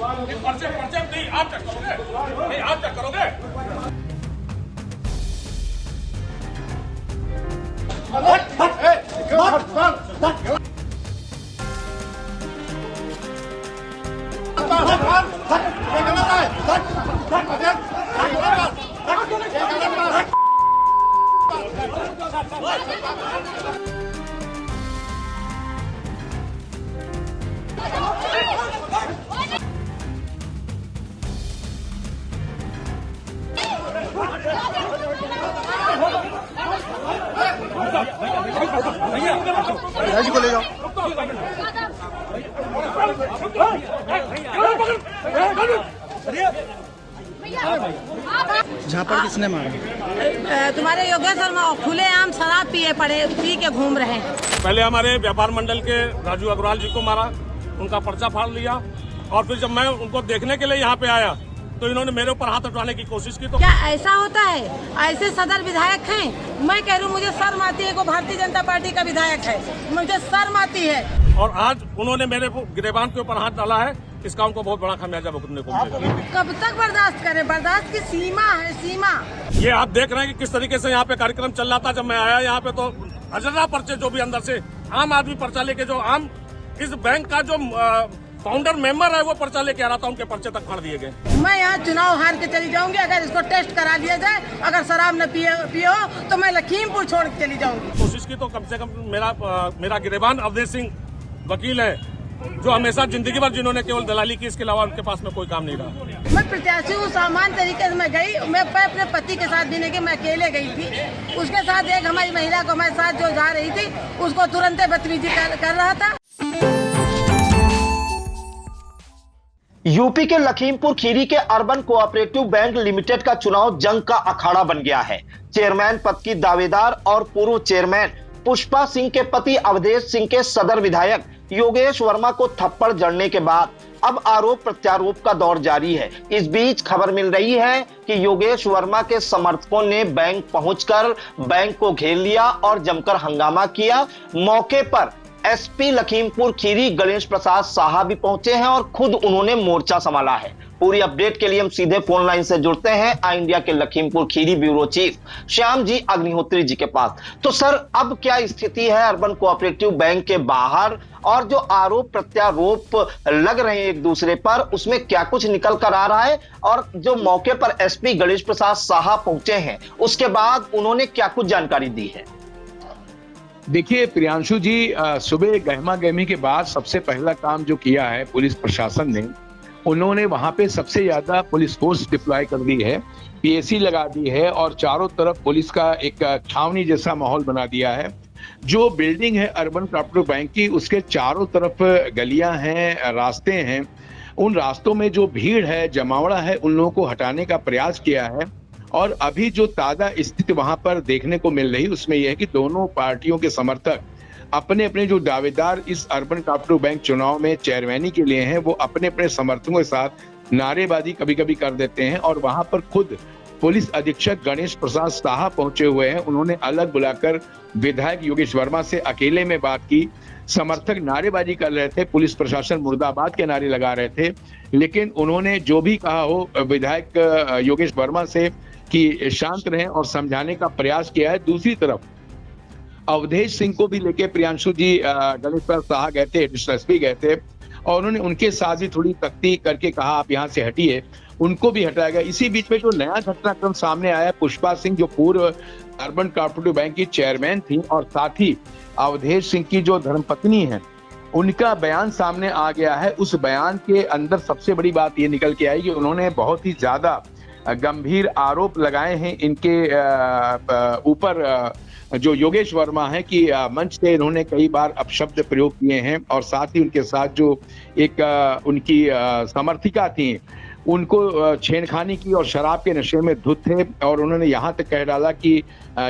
पर्चे नहीं आप चेक करोगे, नहीं आप चेक करोगे। को ले जाओ। झापड़ किसने मारा? तुम्हारे योगेश शर्मा खुलेआम शराब पी के घूम रहे हैं। पहले हमारे व्यापार मंडल के राजू अग्रवाल जी को मारा, उनका पर्चा फाड़ लिया, और फिर जब मैं उनको देखने के लिए यहाँ पे आया तो इन्होंने मेरे ऊपर हाथ उठाने की कोशिश की। तो क्या ऐसा होता है? ऐसे सदर विधायक हैं? मैं कह रही हूँ मुझे शर्म आती है, को भारतीय जनता पार्टी का विधायक है, मुझे शर्म आती है। और आज उन्होंने मेरे गिरेबान के ऊपर हाथ डाला है, इसका उनको बहुत बड़ा खमियाजा भुगतने को मिलेगा। कब तक बर्दाश्त करें? बर्दाश्त की सीमा है, सीमा। ये आप देख रहे हैं कि किस तरीके से यहाँ पे कार्यक्रम चल रहा था। जब मैं आया यहाँ पे तो हजारा पर्चे जो भी अंदर से आम आदमी पर्चा लेके, जो आम इस बैंक का जो फाउंडर मेंबर है वो पर्चा लेके आ रहा था, उनके पर्चे तक फाड़ दिए गए। मैं यहाँ चुनाव हार के चली जाऊंगी अगर इसको टेस्ट करा दिया जाए। अगर शराब न पियो तो मैं लखीमपुर छोड़ के चली जाऊंगी। कोशिश की तो कम से कम मेरा गिरेबान अवधेश सिंह वकील है, जो हमेशा जिंदगी भर जिन्होंने केवल दलाली की, इसके अलावा उनके पास में कोई काम नहीं रहा। मैं प्रत्याशी हूँ, सामान्य तरीके से मैं गई। मैं अपने पति के साथ भी नहीं गई, मैं अकेले गई थी। उसके साथ एक हमारी महिला को हमारे साथ जो जा रही थी, उसको तुरंत बदतमीजी कर रहा था। यूपी के लखीमपुर खीरी के अर्बन कोऑपरेटिव बैंक लिमिटेड का चुनाव जंग का अखाड़ा बन गया है। चेयरमैन पद की दावेदार और पूर्व चेयरमैन पुष्पा सिंह के पति अवधेश सिंह के सदर विधायक योगेश वर्मा को थप्पड़ जड़ने के बाद अब आरोप प्रत्यारोप का दौर जारी है। इस बीच खबर मिल रही है कि योगेश वर्मा के समर्थकों ने बैंक पहुंचकर बैंक को घेर लिया और जमकर हंगामा किया। मौके पर एसपी लखीमपुर खीरी गणेश प्रसाद साहा भी पहुंचे हैं और खुद उन्होंने मोर्चा संभाला है। पूरी अपडेट के लिए हम सीधे फोन लाइन से जुड़ते हैं आई इंडिया के लखीमपुर खीरी ब्यूरो चीफ श्याम जी अग्निहोत्री जी के पास। तो सर, अब क्या स्थिति है अर्बन कोऑपरेटिव बैंक के बाहर, और जो आरोप प्रत्यारोप लग रहे हैं एक दूसरे पर, उसमें क्या कुछ निकल कर आ रहा है? और जो मौके पर एसपी गणेश प्रसाद साहा पहुंचे हैं, उसके बाद उन्होंने क्या कुछ जानकारी दी है? देखिए प्रियांशु जी, सुबह गहमा गहमी के बाद सबसे पहला काम जो किया है पुलिस प्रशासन ने, उन्होंने वहां पे सबसे ज्यादा पुलिस फोर्स डिप्लॉय कर दी है, पीएसी लगा दी है और चारों तरफ पुलिस का एक छावनी जैसा माहौल बना दिया है। जो बिल्डिंग है अर्बन कोऑपरेटिव बैंक की, उसके चारों तरफ गलियां हैं, रास्ते हैं। उन रास्तों में जो भीड़ है, जमावड़ा है, उन लोगों को हटाने का प्रयास किया है। और अभी जो ताजा स्थिति वहां पर देखने को मिल रही उसमें यह है कि दोनों पार्टियों के समर्थक अपने अपने जो दावेदार इस अर्बन कोऑपरेटिव बैंक चुनाव में चेयरमैनी के लिए हैं, वो अपने अपने समर्थकों के साथ नारेबाजी कभी कभी कर देते हैं। और वहां पर खुद पुलिस अधीक्षक गणेश प्रसाद साहा पहुंचे हुए हैं। उन्होंने अलग बुलाकर विधायक योगेश वर्मा से अकेले में बात की। समर्थक नारेबाजी कर रहे थे, पुलिस प्रशासन मुर्दाबाद के नारे लगा रहे थे, लेकिन उन्होंने जो भी कहा हो विधायक योगेश वर्मा से कि शांत रहें और समझाने का प्रयास किया है। दूसरी तरफ अवधेश सिंह को भी लेके प्रियांशु जी गणेश प्रसाद साहा गए थे, एडिशनल एसपी गए थे, और उन्होंने उनके साथ भी थोड़ी सख्ती करके कहा आप यहाँ से हटिए, उनको भी हटाया गया। इसी बीच में जो नया घटनाक्रम सामने आया, पुष्पा सिंह जो पूर्व अर्बन कोऑपरेटिव बैंक की चेयरमैन थी और साथ ही अवधेश सिंह की जो धर्मपत्नी है, उनका बयान सामने आ गया है। उस बयान के अंदर सबसे बड़ी बात ये निकल के आई कि उन्होंने बहुत ही ज्यादा गंभीर आरोप लगाए हैं इनके ऊपर, जो योगेश वर्मा है कि मंच से इन्होंने कई बार अपशब्द प्रयोग किए हैं और साथ ही उनके साथ जो एक उनकी समर्थिका थी, उनको छेड़खानी की और शराब के नशे में धुत थे। और उन्होंने यहाँ तक कह डाला कि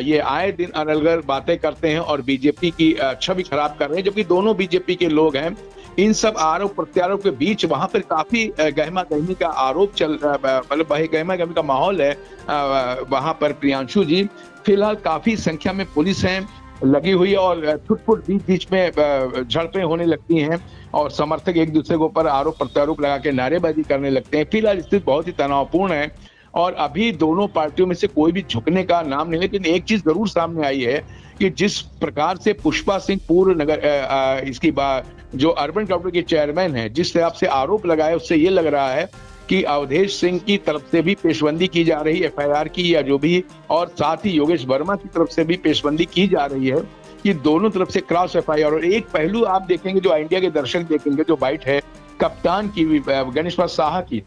ये आए दिन अलग बातें करते हैं और बीजेपी की छवि खराब कर रहे हैं, जबकि दोनों बीजेपी के लोग हैं। इन सब आरोप प्रत्यारोप के बीच वहां पर काफी गहमा गहमी का आरोप मतलब गहमा गहमी का माहौल है वहां पर प्रियांशु जी। फिलहाल काफी संख्या में पुलिस है लगी हुई है और छुटपुट बीच बीच में झड़पें होने लगती हैं। और समर्थक एक दूसरे के ऊपर आरोप प्रत्यारोप लगा के नारेबाजी करने लगते हैं। फिलहाल स्थिति बहुत ही तनावपूर्ण है और अभी दोनों पार्टियों में से कोई भी झुकने का नाम नहीं, लेकिन एक चीज जरूर सामने आई है कि जिस प्रकार से पुष्पा सिंह पूर्व नगर इसकी जो अर्बन कॉर्पोरेशन के चेयरमैन है, जिस हिसाब से आरोप लगाए, उससे ये लग रहा है कि अवधेश सिंह की तरफ से भी पेशबंदी की जा रही एफआईआर की या जो भी, और साथ ही योगेश वर्मा की तरफ से भी पेशबंदी की जा रही है कि दोनों तरफ से क्रॉस एफआईआर। और एक पहलू आप देखेंगे, जो इंडिया के दर्शक देखेंगे, जो बाइट है कप्तान की गणेश प्रसाद साहा की,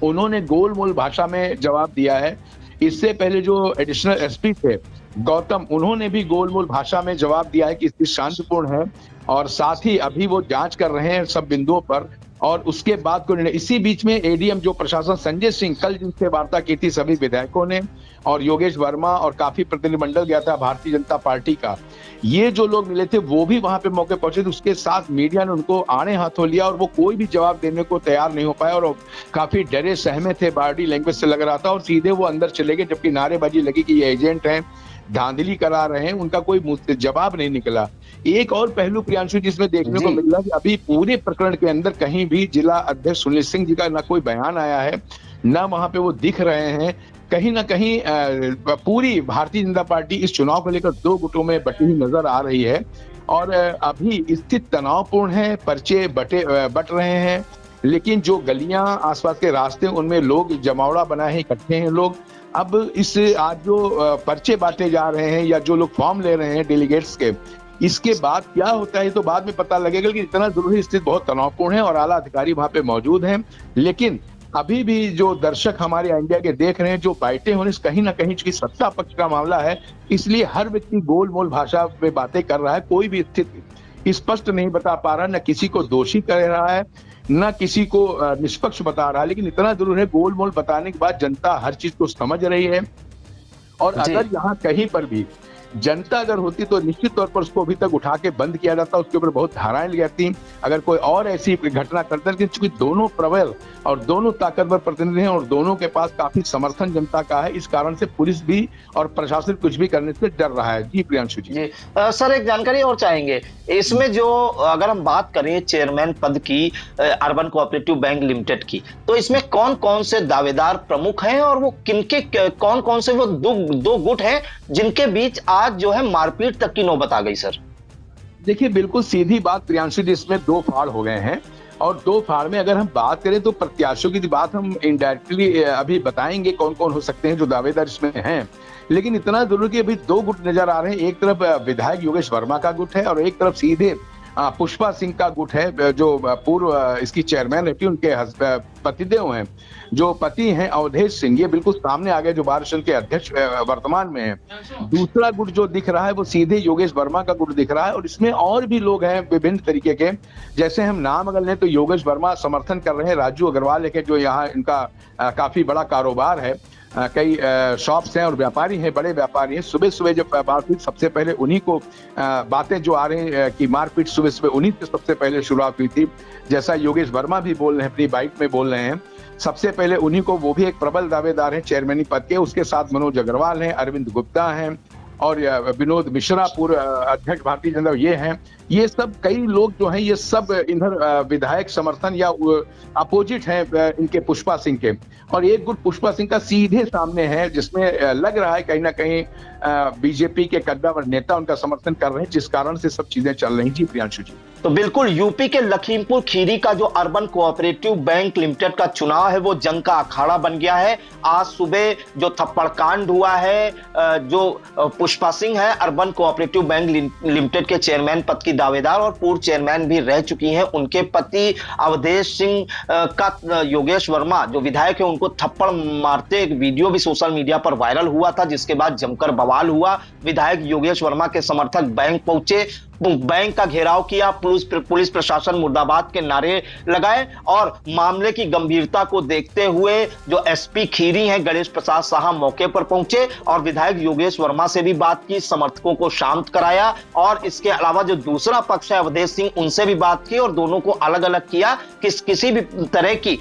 उन्होंने गोलमोल भाषा में जवाब दिया है। इससे पहले जो एडिशनल एसपी थे गौतम, उन्होंने भी गोलमोल भाषा में जवाब दिया है कि स्थिति शांतिपूर्ण है और साथ ही अभी वो जांच कर रहे हैं सब बिंदुओं पर और उसके बाद को निर्णय। इसी बीच में एडीएम जो प्रशासन संजय सिंह, कल जिनसे वार्ता की थी सभी विधायकों ने और योगेश वर्मा और काफी प्रतिनिधिमंडल गया था भारतीय जनता पार्टी का, ये जो लोग मिले थे वो भी वहां पे मौके पहुंचे थे। उसके साथ मीडिया ने उनको आड़े हाथों लिया और वो कोई भी जवाब देने को तैयार नहीं हो पाया और काफी डरे सहमे थे, बॉडी लैंग्वेज से लग रहा था, और सीधे वो अंदर चले गए, जबकि नारेबाजी लगी कि ये एजेंट हैं, धांधली करा रहे हैं, उनका कोई जवाब नहीं निकला। एक और पहलू प्रियांशु जिसमें देखने को मिला कि अभी पूरे प्रकरण के अंदर कहीं भी जिला अध्यक्ष सुनील सिंह जी का ना कोई बयान आया है, ना वहां पे वो दिख रहे हैं। कहीं ना कहीं पूरी भारतीय जनता पार्टी इस चुनाव को लेकर दो गुटों में बटी हुई नजर आ रही है और अभी स्थिति तनावपूर्ण है, पर्चे बट रहे हैं, लेकिन जो गलियां आसपास के रास्ते उनमें लोग जमावड़ा बनाए हैं, इकट्ठे हैं लोग। अब इस आज जो पर्चे बांटे जा रहे हैं या जो लोग फॉर्म ले रहे हैं डेलीगेट्स के, इसके बाद क्या होता है तो बाद में पता लगेगा कि इतना जरूरी स्थिति बहुत तनावपूर्ण है और आला अधिकारी वहां पे मौजूद हैं। लेकिन अभी भी जो दर्शक हमारे इंडिया के देख रहे हैं, जो बाइटें होने कहीं ना कहीं चूंकि सत्ता पक्ष का मामला है, इसलिए हर व्यक्ति गोलमोल भाषा में बातें कर रहा है, कोई भी स्थिति स्पष्ट नहीं बता पा रहा, न किसी को दोषी कह रहा है न किसी को निष्पक्ष बता रहा है। लेकिन इतना जरूर है, गोलमोल बताने के बाद जनता हर चीज को समझ रही है और अगर यहाँ कहीं पर भी जनता अगर होती तो निश्चित तौर पर उसको अभी तक उठा के बंद किया जाता, उसके ऊपर बहुत धाराएं लग जाती अगर कोई और ऐसी घटना करता। लेकिन चूंकि दोनों प्रबल और दोनों ताकतवर प्रतिनिधि हैं और दोनों के पास काफी समर्थन जनता का है, इस कारण से पुलिस भी और प्रशासन कुछ भी करने से डर रहा है। जी प्रियांशु जी। सर एक जानकारी और चाहेंगे इसमें, जो अगर हम बात करें चेयरमैन पद की अर्बन कोऑपरेटिव बैंक लिमिटेड की, तो इसमें कौन कौन से दावेदार प्रमुख हैं और वो किनके कौन कौन से वो दो गुट हैं जिनके बीच आज जो है मारपीट तक की नौबत आ गई? सर देखिए, बिल्कुल सीधी बात प्रियांशु जी, इसमें दो फाड़ हो गए हैं और दो फाड़ में अगर हम बात करें तो प्रत्याशियों की बात हम इनडायरेक्टली अभी बताएंगे कौन कौन हो सकते हैं जो दावेदार इसमें हैं। लेकिन इतना जरूर कि अभी दो गुट नजर आ रहे हैं, एक तरफ विधायक योगेश वर्मा का गुट है और एक तरफ सीधे पुष्पा सिंह का गुट है, जो पूर्व इसकी चेयरमैन रहती है, उनके पतिदेव हैं, जो पति हैं अवधेश सिंह, ये बिल्कुल सामने आ गए, जो बार के अध्यक्ष वर्तमान में है। दूसरा गुट जो दिख रहा है वो सीधे योगेश वर्मा का गुट दिख रहा है और इसमें और भी लोग हैं विभिन्न तरीके के। जैसे हम नाम अगर लें तो योगेश वर्मा समर्थन कर रहे हैं राजू अग्रवाल है, जो यहाँ इनका काफी बड़ा कारोबार है, कई शॉप्स हैं और व्यापारी हैं, बड़े व्यापारी हैं। सुबह सुबह जब बात हुई सबसे पहले उन्हीं को बातें जो आ रही हैं कि मारपीट सुबह सुबह उन्हीं से सबसे पहले शुरुआत हुई थी, जैसा योगेश वर्मा भी बोल रहे हैं, अपनी बाइट में बोल रहे हैं। सबसे पहले उन्हीं को, वो भी एक प्रबल दावेदार हैं चेयरमैन पद के, उसके साथ मनोज अग्रवाल हैं, अरविंद गुप्ता हैं और विनोद मिश्रा पूर्व अध्यक्ष भारतीय जनता, ये हैं। ये सब कई लोग जो हैं ये सब इधर विधायक समर्थन या अपोजिट हैं इनके पुष्पा सिंह के, और एक गुट पुष्पा सिंह का सीधे सामने है जिसमें लग रहा है कहीं ना कहीं बीजेपी के कद्दावर नेता उनका समर्थन कर रहे हैं, जिस कारण से सब चीजें चल रही जी प्रियांशु जी। तो बिल्कुल यूपी के लखीमपुर खीरी का जो अर्बन कोऑपरेटिव बैंक लिमिटेड का चुनाव है वो जंग का अखाड़ा बन गया है। आज सुबह जो थप्पड़ कांड हुआ है, जो पुष्पा सिंह है अर्बन कोऑपरेटिव बैंक लिमिटेड के चेयरमैन पद की दावेदार और पूर्व चेयरमैन भी रह चुकी हैं, उनके पति अवधेश सिंह का योगेश वर्मा जो विधायक है उनको थप्पड़ मारते एक वीडियो भी सोशल मीडिया पर वायरल हुआ था, जिसके बाद जमकर बवाल हुआ। विधायक योगेश वर्मा के समर्थक बैंक पहुंचे, बैंक का घेराव किया, पुलिस प्रशासन मुर्दाबाद के नारे लगाए और मामले की गंभीरता को देखते हुए जो एसपी खीरी हैं गणेश प्रसाद साहा मौके पर पहुंचे और विधायक योगेश वर्मा से भी बात की, समर्थकों को शांत कराया और इसके अलावा जो दूसरा पक्ष है अवधेश सिंह, उनसे भी बात की और दोनों को अलग अलग किया, किसी भी तरह की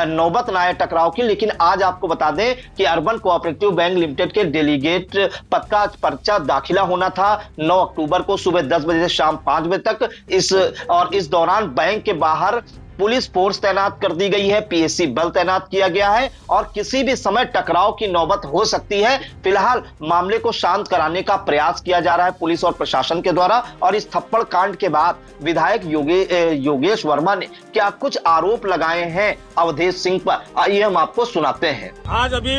नौबत ना आए टकराव की। लेकिन आज आपको बता दें कि अर्बन कोऑपरेटिव बैंक लिमिटेड के डेलीगेट पद का पर्चा दाखिला होना था 9 अक्टूबर को सुबह 10 बजे से शाम 5 बजे तक इस दौरान बैंक के बाहर पुलिस फोर्स तैनात कर दी गई है, पीएसी बल तैनात किया गया है और किसी भी समय टकराव की नौबत हो सकती है। फिलहाल मामले को शांत कराने का प्रयास किया जा रहा है पुलिस और प्रशासन के द्वारा। और इस थप्पड़ कांड के बाद विधायक योगेश वर्मा ने क्या कुछ आरोप लगाए हैं अवधेश सिंह पर, आइए हम आपको सुनाते हैं। आज अभी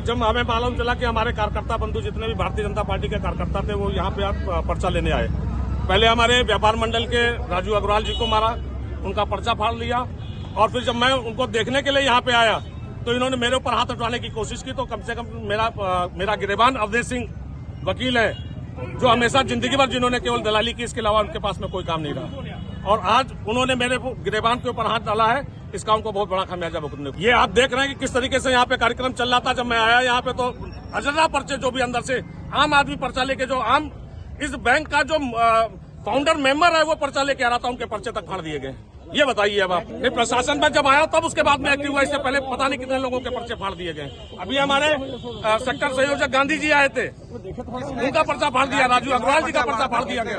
जब हमें मालूम चला कि हमारे कार्यकर्ता बंधु जितने भी भारतीय जनता पार्टी के कार्यकर्ता थे वो यहाँ पे आज पर्चा लेने आए। पहले हमारे व्यापार मंडल के राजू अग्रवाल जी को मारा, उनका पर्चा फाड़ लिया और फिर जब मैं उनको देखने के लिए यहाँ पे आया तो इन्होंने मेरे ऊपर हाथ उठाने की कोशिश की। तो कम से कम मेरा गिरेबान अवधेश सिंह वकील है जो हमेशा जिंदगी भर जिन्होंने केवल दलाली की, इसके अलावा उनके पास में कोई काम नहीं रहा और आज उन्होंने मेरे गिरेबान के ऊपर हाथ डाला है। इसका उनको बहुत बड़ा खामियाजा भुगतने को। ये आप देख रहे हैं कि किस तरीके से यहाँ पे कार्यक्रम चल रहा था। जब मैं आया यहाँ पे तो हजारों पर्चे जो भी अंदर से आम आदमी पर्चा लेके जो आम इस बैंक का जो फाउंडर मेंबर है वो पर्चा लेके आ रहा था, उनके पर्चे तक फाड़ दिए गए। ये बताइए अब आप, प्रशासन में जब आया तब उसके बाद में एक्टिव हुआ, इससे पहले पता नहीं कितने लोगों के पर्चे फाड़ दिए गए। अभी हमारे सेक्टर संयोजक गांधी जी आए थे, उनका पर्चा फाड़ दिया, राजू अग्रवाल जी का पर्चा फाड़ दिया गया।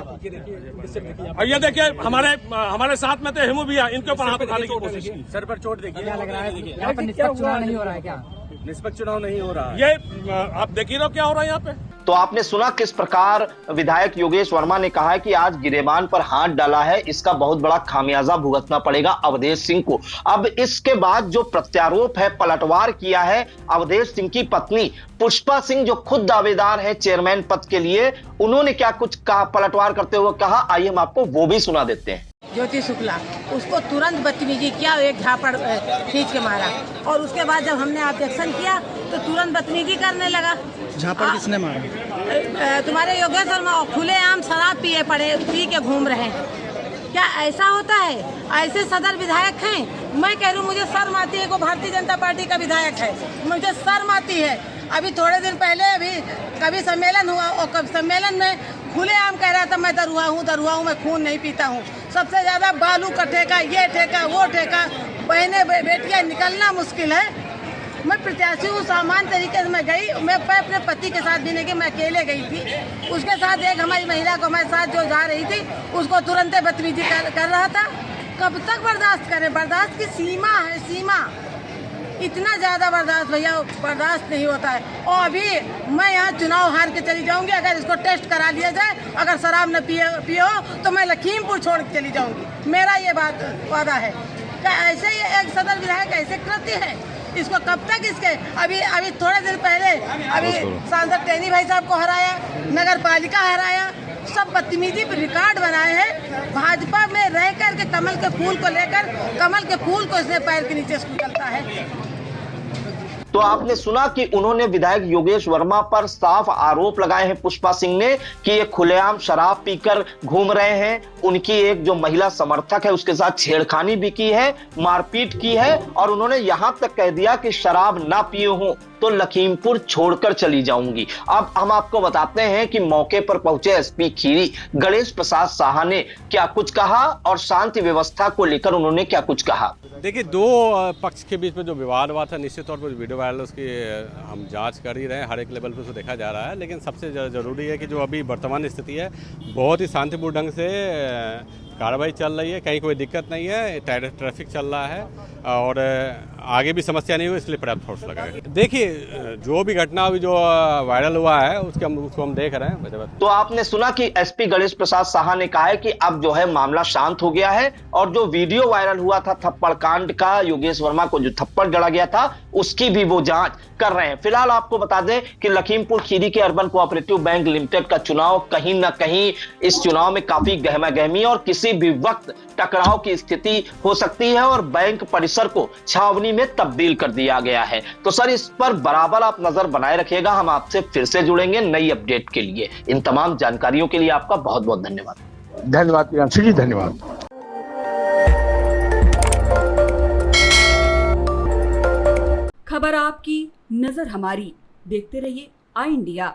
और ये देखिए हमारे साथ में थे हेमू भैया, इनके ऊपर हाथ उठाने की कोशिश की। सर पर चोट देखिए, क्या लग रहा है? यहाँ पर निष्पक्ष चुनाव नहीं हो रहा है क्या? निष्पक्ष चुनाव नहीं हो रहा है, ये आप देख ही रहो क्या हो रहा है यहाँ पे। तो आपने सुना किस प्रकार विधायक योगेश वर्मा ने कहा है कि आज गिरेबान पर हाथ डाला है, इसका बहुत बड़ा खामियाजा भुगतना पड़ेगा अवधेश सिंह को। अब इसके बाद जो प्रत्यारोप है, पलटवार किया है अवधेश सिंह की पत्नी पुष्पा सिंह, जो खुद दावेदार है चेयरमैन पद के लिए, उन्होंने क्या कुछ कहा, पलटवार करते हुए कहा, आइए हम आपको वो भी सुना देते हैं। ज्योति शुक्ला, उसको तुरंत बदतमीजी किया, एक झापड़ खींच के मारा और उसके बाद जब हमने ऑब्जेक्शन किया तो तुरंत बदतमीजी करने लगा। झापड़ किसने मारा? तुम्हारे योगेश वर्मा खुलेआम शराब पी के घूम रहे हैं। क्या ऐसा होता है? ऐसे सदर विधायक हैं? मैं कह रही हूँ मुझे शर्म आती है, को भारतीय जनता पार्टी का विधायक है, मुझे शर्म आती है। अभी थोड़े दिन पहले अभी कभी सम्मेलन हुआ और कभी सम्मेलन में खुलेआम कह रहा था मैं दरुआ हूँ, मैं खून नहीं पीता हूँ। सबसे ज्यादा बालू का ठेका, ये ठेका, वो ठेका, बहने बेटियां निकलना मुश्किल है। मैं प्रत्याशी हूँ, सामान्य तरीके से मैं गई, मैं अपने पति के साथ भी नहीं गई, मैं अकेले गई थी। उसके साथ एक हमारी महिला को हमारे साथ जो जा रही थी उसको तुरंत बदतमीजी कर रहा था। कब तक बर्दाश्त करें? बर्दाश्त की सीमा है, सीमा। इतना ज्यादा बर्दाश्त भैया बर्दाश्त नहीं होता है। और अभी मैं यहाँ चुनाव हार के चली जाऊंगी अगर इसको टेस्ट करा लिया जाए। अगर शराब न पियो तो मैं लखीमपुर छोड़ के चली जाऊंगी, मेरा ये बात वादा है। क्या ऐसे ही एक सदर विधायक ऐसे कृत्य है? इसको कब तक इसके अभी थोड़े दिन पहले अभी सांसद टेनी भाई साहब को हराया, नगर पालिका हराया, सब बदतमीजी पर रिकॉर्ड बनाए हैं। भाजपा में रह कर के कमल के फूल को लेकर, कमल के फूल को इसने पैर के नीचे से कुचलता है। तो आपने सुना कि उन्होंने विधायक योगेश वर्मा पर साफ आरोप लगाए हैं पुष्पा सिंह ने कि ये खुलेआम शराब पीकर घूम रहे हैं। उनकी एक जो महिला समर्थक है उसके साथ छेड़खानी भी की है, मारपीट की है और उन्होंने यहां तक कह दिया कि शराब ना पिए हूं तो लखीमपुर छोड़कर चली जाऊंगी। अब हम आपको बताते हैं कि मौके पर पहुंचे एसपी खीरी गणेश प्रसाद साहा ने क्या कुछ कहा और शांति व्यवस्था को लेकर उन्होंने क्या कुछ कहा। देखिए, दो पक्ष के बीच में जो विवाद हुआ था, निश्चित तौर पर वीडियो वायरल उसकी हम जांच कर ही रहे हैं, हर एक लेवल पर उसको देखा जा रहा है। लेकिन सबसे ज़रूरी है कि जो अभी वर्तमान स्थिति है बहुत ही शांतिपूर्ण ढंग से कार्रवाई चल रही है, कहीं कोई दिक्कत नहीं है, ट्रैफिक चल रहा है और आगे भी समस्या नहीं हो, इसलिए पर्याप्त फोर्स लगा है। देखिए, जो भी घटना अभी जो वायरल हुआ है उसको हम देख रहे हैं। तो आपने सुना कि एसपी गणेश प्रसाद साहा ने कहा है कि अब जो है मामला शांत हो गया है और जो वीडियो वायरल हुआ था थप्पड़ कांड का, योगेश वर्मा को जो थप्पड़ जड़ा गया था, उसकी भी वो जांच कर रहे हैं। फिलहाल आपको बता दें कि लखीमपुर खीरी के अर्बन कोऑपरेटिव बैंक लिमिटेड का चुनाव कहीं ना कहीं इस चुनाव में काफी गहमा-गहमी और किसी भी वक्त टकराव की स्थिति हो सकती है और बैंक परिसर को छावनी में तब्दील कर दिया गया है। तो सर, इस पर बराबर आप नजर बनाए रखिएगा, हम आपसे फिर से जुड़ेंगे नई अपडेट के लिए। इन तमाम जानकारियों के लिए आपका बहुत बहुत धन्यवाद। धन्यवाद प्रियांशु जी, धन्यवाद। खबर आपकी, नजर हमारी। देखते रहिए आई इंडिया।